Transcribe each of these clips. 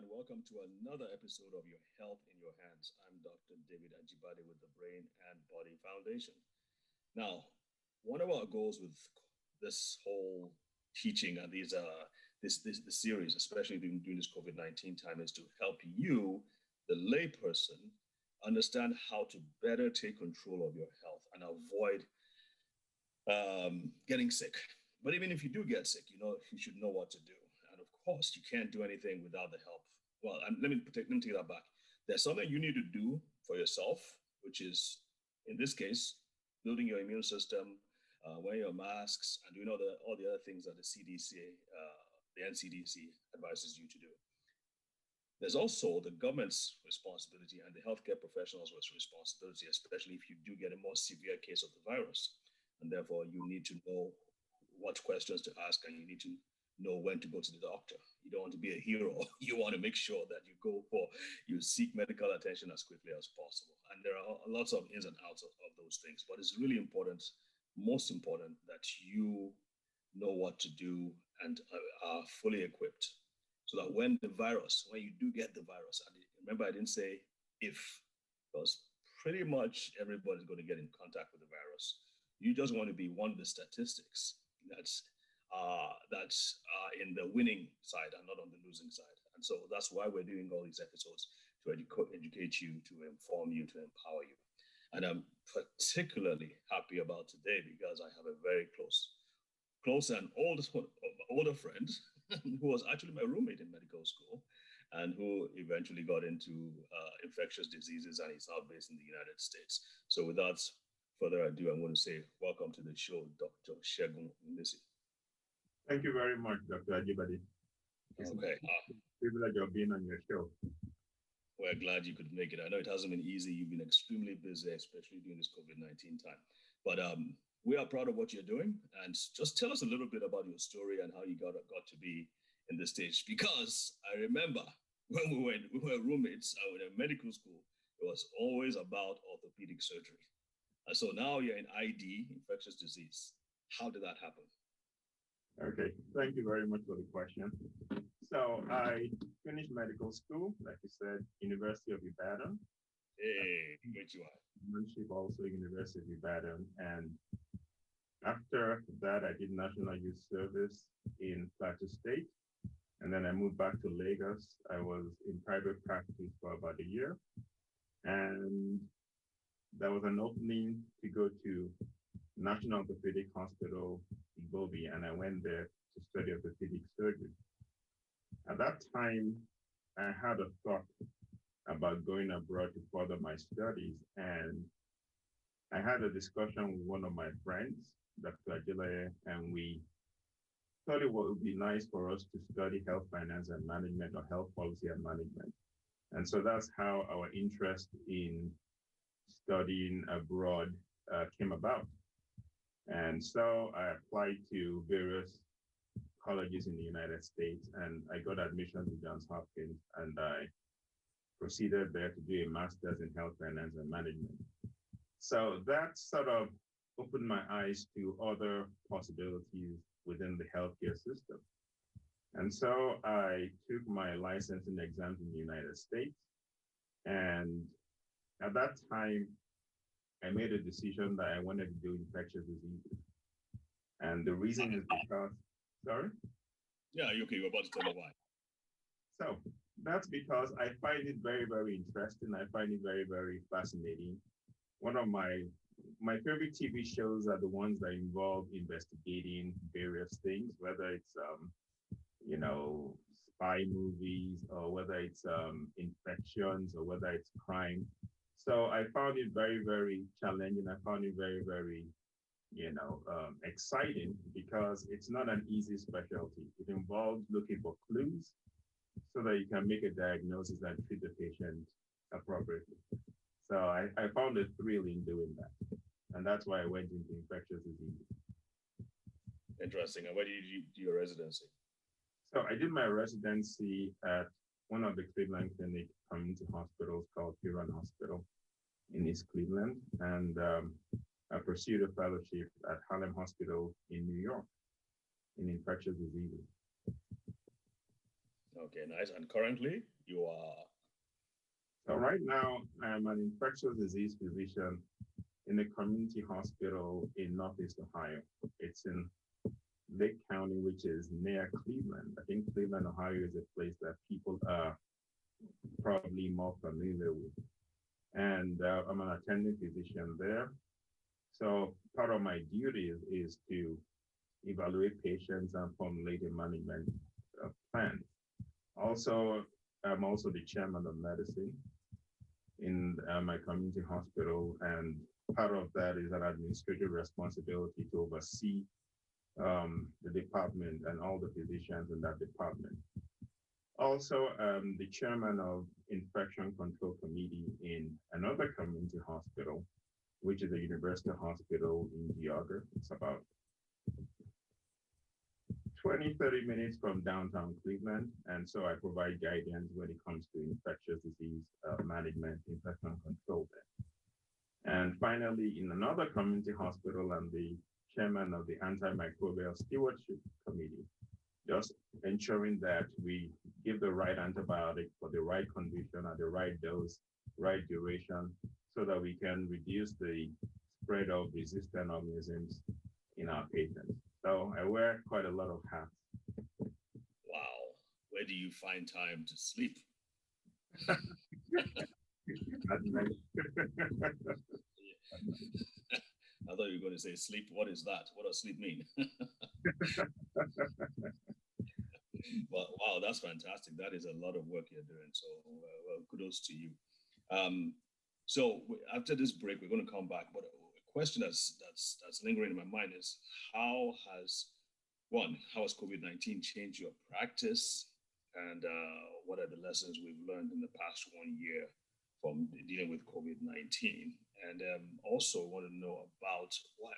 and welcome to another episode of Your Health in Your Hands. I'm Dr. David Ajibade with the Brain and Body Foundation. Now, one of our goals with this whole teaching and this series, especially during this COVID-19 time, is to help you, the layperson, understand how to better take control of your health and avoid getting sick. But even if you do get sick, you should know what to do. And of course, you can't do anything without the help. Well, let me take that back. There's something you need to do for yourself, which is, in this case, building your immune system, wearing your masks, and doing all the other things that the CDC, the NCDC advises you to do. There's also the government's responsibility and the healthcare professionals' responsibility, especially if you do get a more severe case of the virus. And therefore, you need to know what questions to ask, and you need to know when to go to the doctor. You don't want to be a hero. You want to make sure that you seek medical attention as quickly as possible. And there are lots of ins and outs of those things, but it's really important, most important, that you know what to do and are fully equipped so that when you do get the virus, and remember I didn't say if, because pretty much everybody's going to get in contact with the virus. You just want to be one of the statistics that's in the winning side and not on the losing side. And so that's why we're doing all these episodes, to educate you, to inform you, to empower you. And I'm particularly happy about today because I have a very close and older friend who was actually my roommate in medical school and who eventually got into infectious diseases, and he's now based in the United States. So without further ado, I'm going to say welcome to the show, Dr. Ogunlesi. Thank you very much, Dr. Ajibade. It's a privilege of being on your show. We're glad you could make it. I know it hasn't been easy. You've been extremely busy, especially during this COVID-19 time. But we are proud of what you're doing. And just tell us a little bit about your story and how you got to be in this stage. Because I remember when we were roommates in medical school, it was always about orthopedic surgery. And so now you're in ID, infectious disease. How did that happen? Okay, thank you very much for the question. So I finished medical school, like you said, University of Ibadan. Hey, great you are. Also University of Ibadan. And after that, I did National Youth Service in Plateau State. And then I moved back to Lagos. I was in private practice for about a year. And there was an opening to go to National Orthopedic Hospital, Igbobi, and I went there to study orthopedic surgery. At that time, I had a thought about going abroad to further my studies, and I had a discussion with one of my friends, Dr. Ajibade, and we thought it would be nice for us to study health finance and management, or health policy and management. And so that's how our interest in studying abroad came about. And so I applied to various colleges in the United States, and I got admission to Johns Hopkins, and I proceeded there to do a master's in health finance and management. So that sort of opened my eyes to other possibilities within the healthcare system. And so I took my licensing exams in the United States. And at that time, I made a decision that I wanted to do infectious diseases. And the reason is because, sorry? Yeah, okay, you're about to tell me why. So that's because I find it very, very interesting. I find it very, very fascinating. One of my favorite TV shows are the ones that involve investigating various things, whether it's, spy movies, or whether it's infections, or whether it's crime. So I found it very, very challenging. I found it very, very, exciting, because it's not an easy specialty. It involves looking for clues so that you can make a diagnosis and treat the patient appropriately. So I found a thrill in doing that. And that's why I went into infectious diseases. Interesting. And where did you do your residency? So I did my residency at one of the Cleveland Clinic community hospitals called Huron Hospital in East Cleveland. And I pursued a fellowship at Harlem Hospital in New York in infectious diseases. Okay, nice. And currently, you are. So right now, I'm an infectious disease physician in a community hospital in Northeast Ohio. It's in Lake County, which is near Cleveland. I think Cleveland, Ohio is a place that people are probably more familiar with. And I'm an attending physician there. So part of my duty is to evaluate patients and formulate a management plan. Also, I'm also the chairman of medicine in my community hospital, and part of that is an administrative responsibility to oversee the department and all the physicians in that department. Also, the chairman of infection control committee in another community hospital, which is a university hospital in Geauga. It's about 20, 30 minutes from downtown Cleveland. And so I provide guidance when it comes to infectious disease management, infection control there. And finally, in another community hospital, I'm the chairman of the antimicrobial stewardship committee, just ensuring that we give the right antibiotic for the right condition at the right dose, right duration, so that we can reduce the spread of resistant organisms in our patients. So I wear quite a lot of hats. Wow. Where do you find time to sleep? At night. I thought you were going to say sleep. What is that? What does sleep mean? But wow, that's fantastic. That is a lot of work you're doing. So well, kudos to you. So after this break, we're going to come back. But a question that's lingering in my mind is how has COVID-19 changed your practice, and what are the lessons we've learned in the past 1 year from dealing with COVID-19? And also want to know about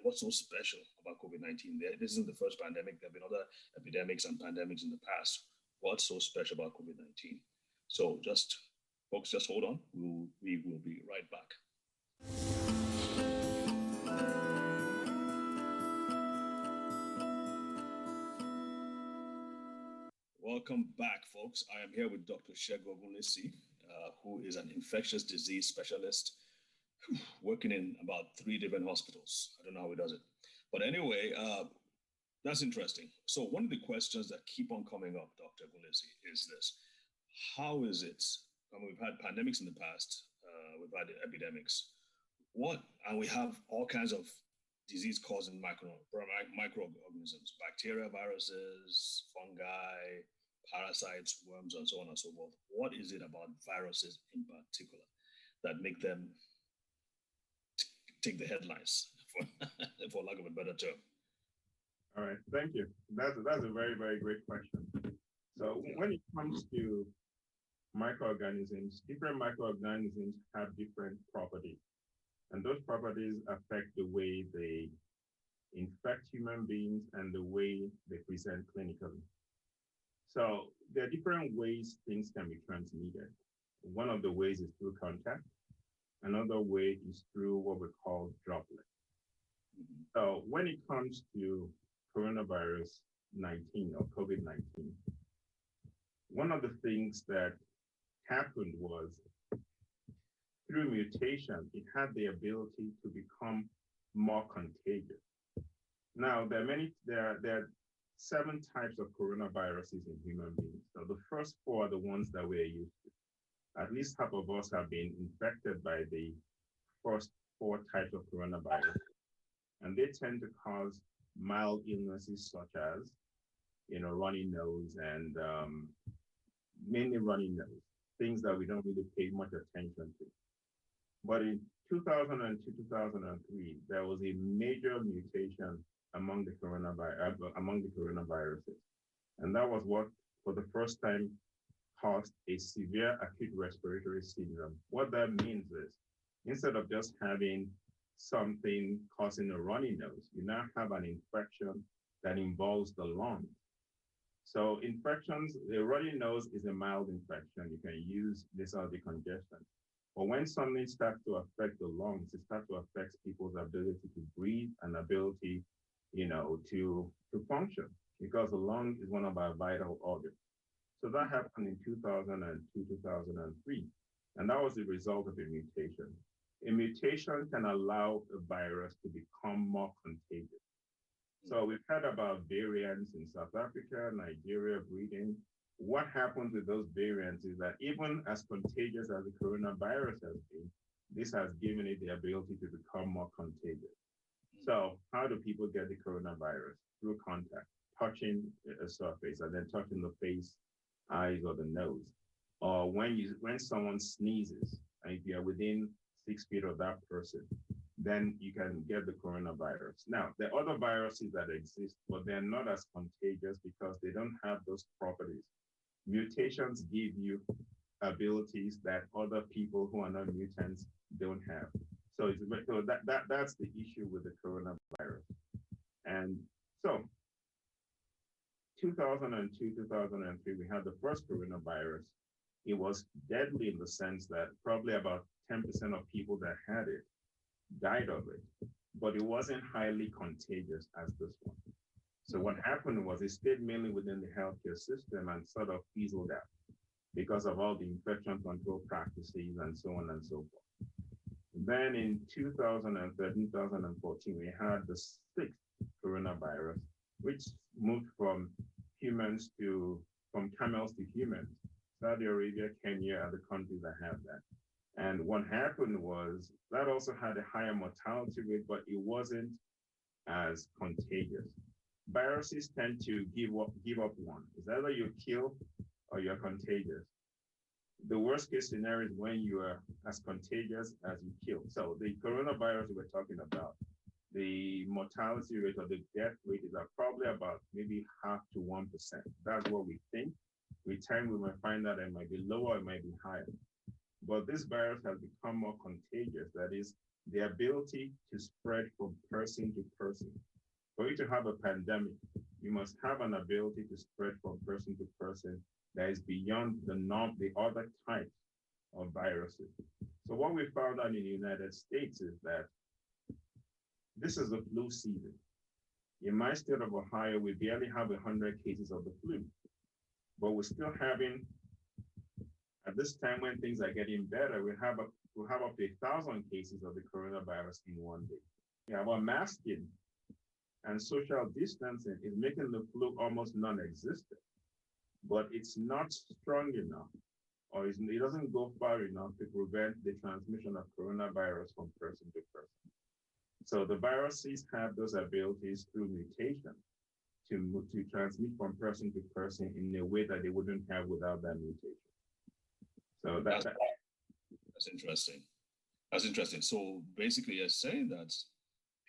what's so special about COVID-19. This isn't the first pandemic. There have been other epidemics and pandemics in the past. What's so special about COVID-19? So folks, just hold on. We will be right back. Welcome back, folks. I am here with Dr. Ogunlesi, who is an infectious disease specialist working in about 3 different hospitals. I don't know how he does it. But anyway, that's interesting. So one of the questions that keep on coming up, Dr. Ogunlesi, is this. How is it, we've had pandemics in the past, we've had epidemics, and we have all kinds of disease-causing microorganisms, bacteria, viruses, fungi, parasites, worms, and so on and so forth. What is it about viruses in particular that make them take the headlines, for lack of a better term? All right, thank you. That's a very, very great question. So when it comes to microorganisms, different microorganisms have different properties. And those properties affect the way they infect human beings and the way they present clinically. So there are different ways things can be transmitted. One of the ways is through contact. Another way is through what we call droplets. So when it comes to coronavirus 19 or COVID-19, one of the things that happened was through mutation, it had the ability to become more contagious. Now, there are 7 types of coronaviruses in human beings. So the first 4 are the ones that we're used to. At least half of us have been infected by the first 4 types of coronavirus. And they tend to cause mild illnesses such as, runny nose and mainly runny nose, things that we don't really pay much attention to. But in 2002, 2003, there was a major mutation among the coronaviruses. And that was what, for the first time, caused a severe acute respiratory syndrome. What that means is, instead of just having something causing a runny nose, you now have an infection that involves the lungs. So infections, the runny nose is a mild infection. You can use nasal decongestant. But when something starts to affect the lungs, it starts to affect people's ability to breathe and ability, to function, because the lung is one of our vital organs. So that happened in 2002, 2003. And that was the result of a mutation. A mutation can allow a virus to become more contagious. So we've heard about variants in South Africa, Nigeria, Britain. What happens with those variants is that even as contagious as the coronavirus has been, this has given it the ability to become more contagious. So how do people get the coronavirus? Through contact, touching a surface and then touching the face, eyes, or the nose. Or when someone sneezes, and if you're within 6 feet of that person, then you can get the coronavirus. Now, there are other viruses that exist, but they're not as contagious because they don't have those properties. Mutations give you abilities that other people who are not mutants don't have. So that's the issue with the coronavirus. And so 2002, 2003, we had the first coronavirus. It was deadly in the sense that probably about 10% of people that had it died of it, but it wasn't highly contagious as this one. So what happened was it stayed mainly within the healthcare system and sort of fizzled out because of all the infection control practices and so on and so forth. Then in 2013, 2014, we had the sixth coronavirus, which moved from camels to humans. Saudi Arabia, Kenya are the countries that have that. And what happened was that also had a higher mortality rate, but it wasn't as contagious. Viruses tend to give up one. It's either you kill or you're contagious. The worst case scenario is when you are as contagious as you kill. So the coronavirus we're talking about, the mortality rate or the death rate is probably about maybe 0.5 to 1%. That's what we think. With time, we might find that it might be lower, it might be higher. But this virus has become more contagious. That is, the ability to spread from person to person. For you to have a pandemic, you must have an ability to spread from person to person that is beyond the other types of viruses. So what we found out in the United States is that this is the flu season. In my state of Ohio, we barely have 100 cases of the flu, but we're still having, at this time when things are getting better, we'll have up to 1,000 cases of the coronavirus in one day. Yeah, our masking and social distancing is making the flu almost non-existent, but it's not strong enough, or it doesn't go far enough to prevent the transmission of coronavirus from person to person. So the viruses have those abilities through mutation to transmit from person to person in a way that they wouldn't have without that mutation. So that's interesting. That's interesting. So basically, you're saying that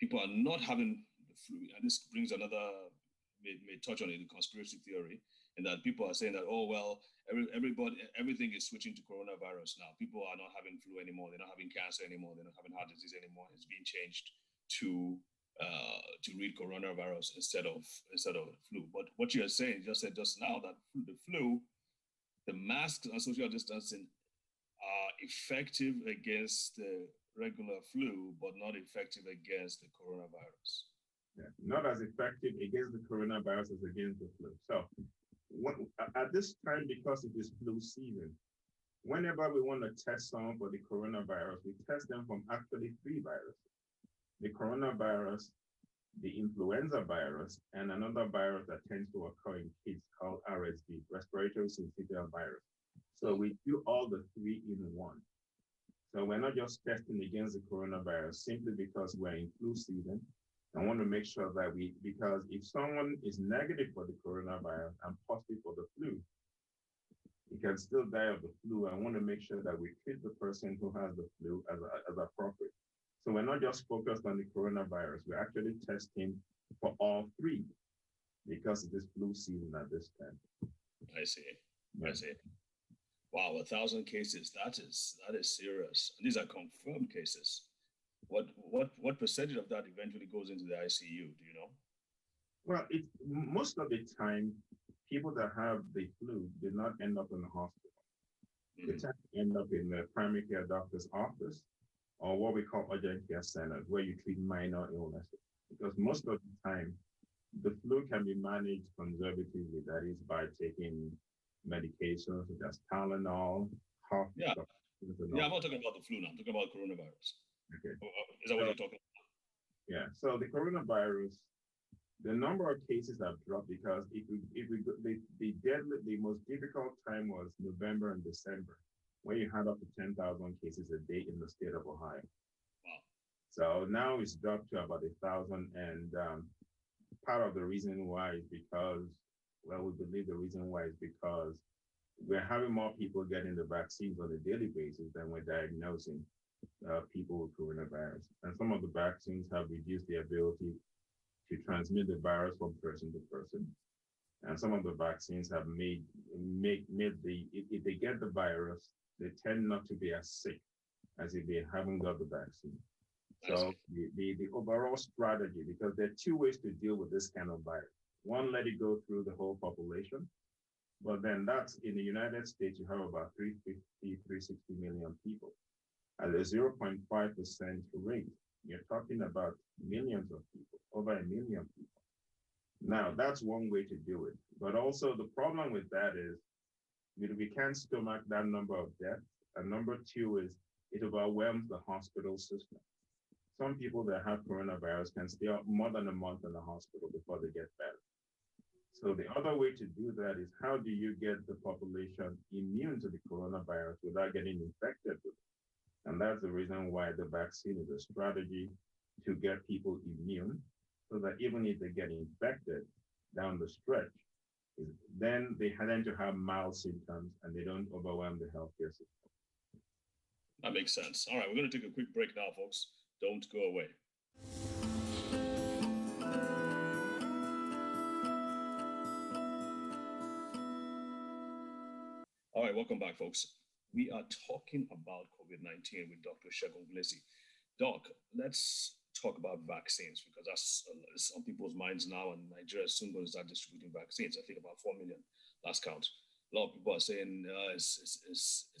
people are not having the flu, and this brings another, may touch on it, the conspiracy theory, and that people are saying that, oh well, everything is switching to coronavirus now. People are not having flu anymore. They're not having cancer anymore. They're not having heart disease anymore. It's being changed to read coronavirus instead of flu. But what you are saying, you just said just now that the flu, the masks and social distancing are effective against the regular flu, but not effective against the coronavirus. Yeah, not as effective against the coronavirus as against the flu. So at this time, because it is flu season, whenever we want to test someone for the coronavirus, we test them from actually 3 viruses. The coronavirus, the influenza virus, and another virus that tends to occur in kids called RSV, respiratory syncytial virus. So we do all the 3 in one. So we're not just testing against the coronavirus simply because we're in flu season. I want to make sure that because if someone is negative for the coronavirus and positive for the flu, he can still die of the flu. I want to make sure that we treat the person who has the flu as appropriate. So we're not just focused on the coronavirus. We're actually testing for all 3 because it is flu season at this time. I see. Yeah. I see. Wow, 1,000 cases. That is serious. And these are confirmed cases. What percentage of that eventually goes into the ICU? Do you know? Well, most of the time, people that have the flu did not end up in the hospital. Mm-hmm. They tend to end up in the primary care doctor's office or what we call urgent care centers, where you treat minor illnesses. Because most of the time, the flu can be managed conservatively, that is by taking medications such as Tylenol, cough Yeah, supplies, and yeah. I'm all. not talking about the flu now. I'm talking about coronavirus. Okay. Is that what So you're talking yeah, so the coronavirus, the number of cases have dropped because the most difficult time was November and December, where you had up to 10,000 cases a day in the state of Ohio. about? So now it's dropped to about 1,000, and part of the reason why is because, well, we believe the reason why is because we're having more people getting the vaccines on a daily basis than we're diagnosing people with coronavirus. And some of the vaccines have reduced the ability to transmit the virus from person to person. And some of the vaccines have made if they get the virus, they tend not to be as sick as if they haven't got the vaccine. So the overall strategy, because there are two ways to deal with this kind of virus. One, let it go through the whole population. But then that's in the United States, you have about 350, 360 million people. At a 0.5% rate, you're talking about millions of people, over a million people. Now, that's one way to do it. But also the problem with that is we can't stomach that number of deaths. And number two is it overwhelms the hospital system. Some people that have coronavirus can stay up more than a month in the hospital before they get better. So the other way to do that is how do you get the population immune to the coronavirus without getting infected with it? And that's the reason why the vaccine is a strategy to get people immune so that even if they get infected down the stretch, then they tend to have mild symptoms and they don't overwhelm the healthcare system. That makes sense. All right, we're going to take a quick break now, folks. Don't go away. All right, welcome back, folks. We are talking about COVID-19 with Dr. Ogunlesi. Doc, let's talk about vaccines because that's on people's minds now, and Nigeria is soon going to start distributing vaccines. I think about 4 million last count. A lot of people are saying it's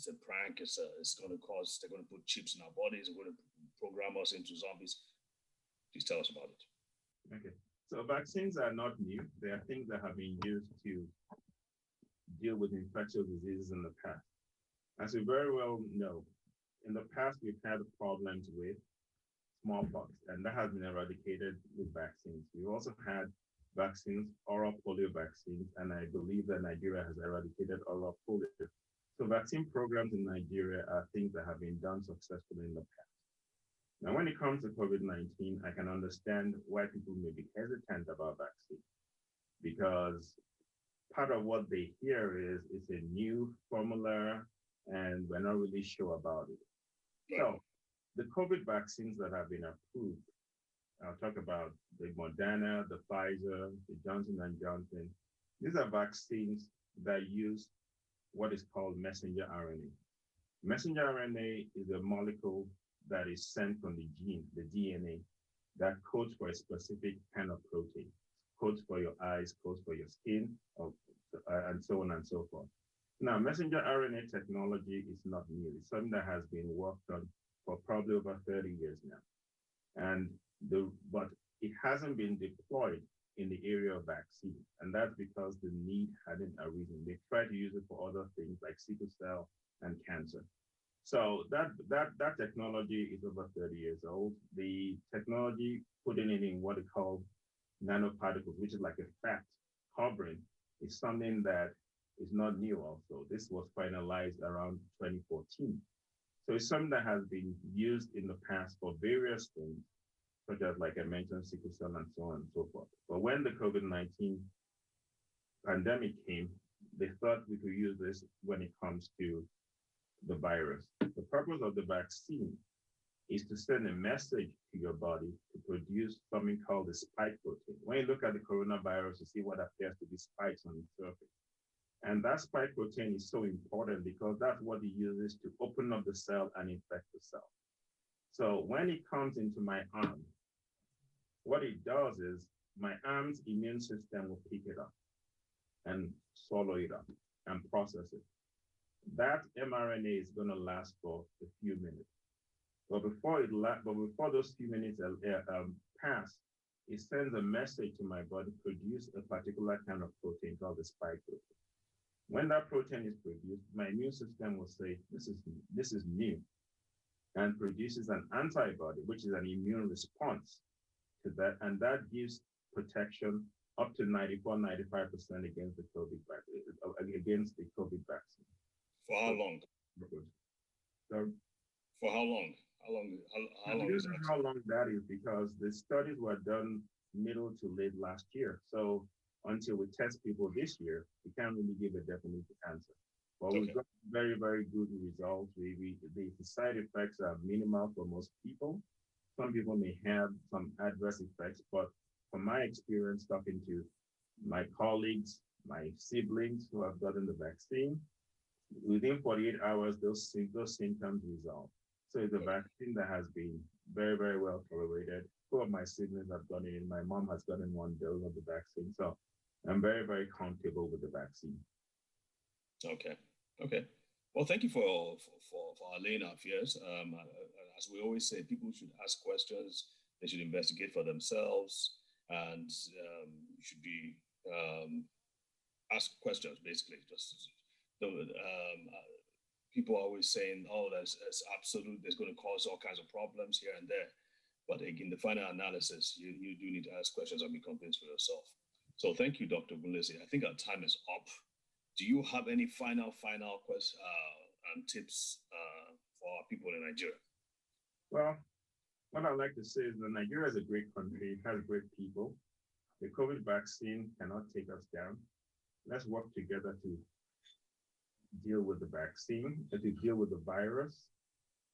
a prank. It's going to cause. They're going to put chips in our bodies. They're going to program us into zombies. Please tell us about it. Okay. So vaccines are not new. They are things that have been used to deal with infectious diseases in the past. As we very well know, in the past, we've had problems with smallpox, and that has been eradicated with vaccines. We've also had vaccines, oral polio vaccines, and I believe that Nigeria has eradicated oral polio. So vaccine programs in Nigeria are things that have been done successfully in the past. Now, when it comes to COVID-19, I can understand why people may be hesitant about vaccine because part of what they hear is it's a new formula and we're not really sure about it. So the COVID vaccines that have been approved, I'll talk about the Moderna, the Pfizer, the Johnson & Johnson. These are vaccines that use what is called messenger RNA. Messenger RNA is a molecule that is sent from the gene, the DNA, that codes for a specific kind of protein, codes for your eyes, codes for your skin, and so on and so forth. Now, messenger RNA technology is not new. It's something that has been worked on for probably over 30 years now. But it hasn't been deployed in the area of vaccine. And that's because the need hadn't arisen. They tried to use it for other things like sickle cell and cancer. So that technology is over 30 years old. The technology putting it in what they call nanoparticles, which is like a fat covering, is something that is not new also. This was finalized around 2014. So it's something that has been used in the past for various things, such as, like I mentioned, sickle cell and so on and so forth. But when the COVID-19 pandemic came, they thought we could use this when it comes to the virus. The purpose of the vaccine is to send a message to your body to produce something called the spike protein. When you look at the coronavirus, you see what appears to be spikes on the surface. And that spike protein is so important because that's what it uses to open up the cell and infect the cell. So when it comes into my arm, what it does is my arm's immune system will pick it up and swallow it up and process it. That mRNA is going to last for a few minutes. But before those few minutes pass, it sends a message to my body to produce a particular kind of protein called the spike protein. When that protein is produced, my immune system will say, this is new, and produces an antibody, which is an immune response to that. And that gives protection up to 94, 95% against the COVID against the COVID vaccine. For how long? So, for how long? How long is that? How long that is, because the studies were done middle to late last year. So until we test people this year, we can't really give a definite answer. But we've got very, very good results. The side effects are minimal for most people. Some people may have some adverse effects, but from my experience talking to my colleagues, my siblings who have gotten the vaccine, within 48 hours, those symptoms resolve. So it's a vaccine that has been very, very well tolerated. Two of my siblings have gotten it. My mom has gotten one dose of the vaccine. So I'm very, very comfortable with the vaccine. Okay. Well, thank you for laying out fears. As we always say, people should ask questions. They should investigate for themselves, and should be ask questions. Basically, just people are always saying, "Oh, there's going to cause all kinds of problems here and there." But in the final analysis, you do need to ask questions and be convinced for yourself. So thank you, Dr. Ogunlesi. I think our time is up. Do you have any final questions and tips for our people in Nigeria? Well, what I'd like to say is that Nigeria is a great country. It has great people. The COVID vaccine cannot take us down. Let's work together to deal with the vaccine, to deal with the virus.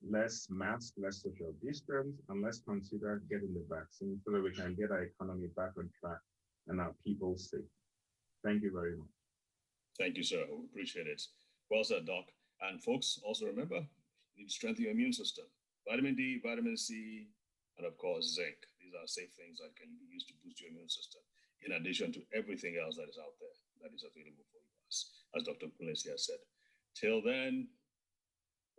Less mask, less social distance, and let's consider getting the vaccine so that we can get our economy back on track and our people safe. Thank you very much. Thank you, sir. We appreciate it. Well said, Doc. And folks, also remember, you need to strengthen your immune system. Vitamin D, vitamin C, and of course, zinc. These are safe things that can be used to boost your immune system, in addition to everything else that is out there that is available for you, as Dr. Ogunlesi has said. Till then,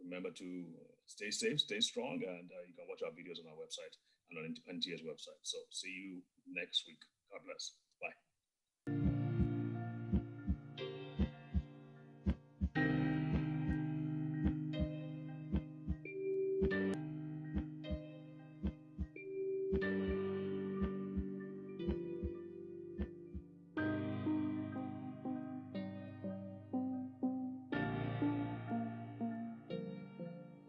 remember to stay safe, stay strong, and you can watch our videos on our website and on NTA's website. So see you next week. God bless. Bye.